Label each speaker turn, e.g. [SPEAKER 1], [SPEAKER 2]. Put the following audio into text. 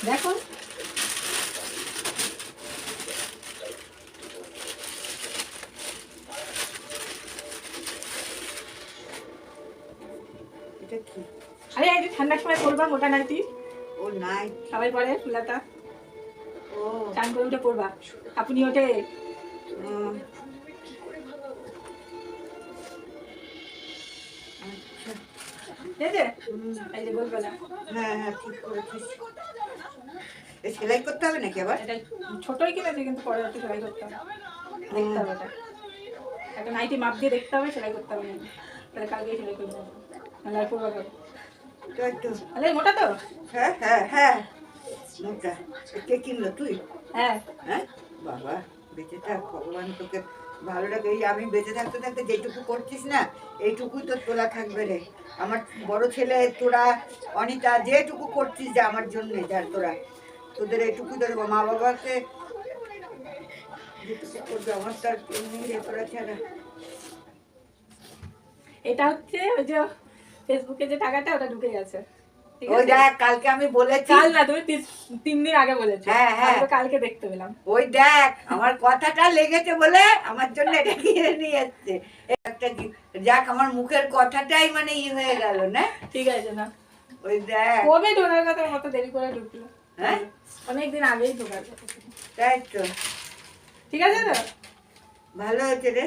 [SPEAKER 1] দেখো
[SPEAKER 2] এটা কি?
[SPEAKER 1] আরে এই যে ঠান্ডার সময় পরবা মোটা নাইটি,
[SPEAKER 2] ও নাই,
[SPEAKER 1] সবাই পরে ফুলাতা,
[SPEAKER 2] ও
[SPEAKER 1] চান করে উঠে পরবা। আপনি ওঠে
[SPEAKER 2] আচ্ছা।
[SPEAKER 1] এই যে এই যে গোলগলা,
[SPEAKER 2] হ্যাঁ হ্যাঁ ঠিক করেছিস। এ সেলাই করতে হবে নাকি আবার?
[SPEAKER 1] এটা ছোটই কিনেছে কিন্তু পরে একটু সেলাই করতে হবে, দেখতে হবে এটা একটা নাইটি মাপ দিয়ে দেখতে হবে, সেলাই করতে হবে নাকি, তাহলে কালকে সেলাই করে দেবো, নাহলে আর পরবা কবে?
[SPEAKER 2] তাই তো।
[SPEAKER 1] আরে মোটা তো,
[SPEAKER 2] হ্যাঁ হ্যাঁ হ্যাঁ মোটা। কে কিনলো? তুই?
[SPEAKER 1] হ্যাঁ
[SPEAKER 2] হ্যাঁ বাবা, বেঁচে থাক, ভগবান তোকে ভালো রাখে। এই আমি বেঁচে থাকতে থাকতে যেটুকু করছিস না, এইটুকুই তোর তোলা থাকবে রে। আমার বড় ছেলে, তোরা, অনিতা, যেটুকু করছিস যে আমার জন্যে, যার তোরা, তোদের এইটুকুই তোর মা বাবাকে যেটুকু করবে, আমার তার এমনি রে তোরা ছাড়া।
[SPEAKER 1] এটা হচ্ছে ওই যে ফেসবুকে যে টাকাটা ওটা ঢুকে গেছে, ঠিক
[SPEAKER 2] ওই
[SPEAKER 1] আছে?
[SPEAKER 2] দেখ, কালকে আমি বলেছি।
[SPEAKER 1] কাল না, তুমি 3 দিন আগে বলেছো।
[SPEAKER 2] হ্যাঁ, হ্যাঁ।
[SPEAKER 1] আমি তো কালকে দেখতে পেলাম।
[SPEAKER 2] ওই দেখ, আমার কথাটা লেগেছে বলে আমার জন্য এটা কিনে নিয়ে এসছে। একটা যাক, আমার মুখের কথাটাই মানে হয়ে গেল না।
[SPEAKER 1] ঠিক আছে না,
[SPEAKER 2] ওই দেখ।
[SPEAKER 1] কবে ঢোকার কথা, কত দেরি করে ঢুকলো?
[SPEAKER 2] হ্যাঁ
[SPEAKER 1] অনেকদিন আগেই ঢোকার কথা ছিল।
[SPEAKER 2] তাই তো।
[SPEAKER 1] ঠিক আছে তো?
[SPEAKER 2] ভালো হয়েছে রে।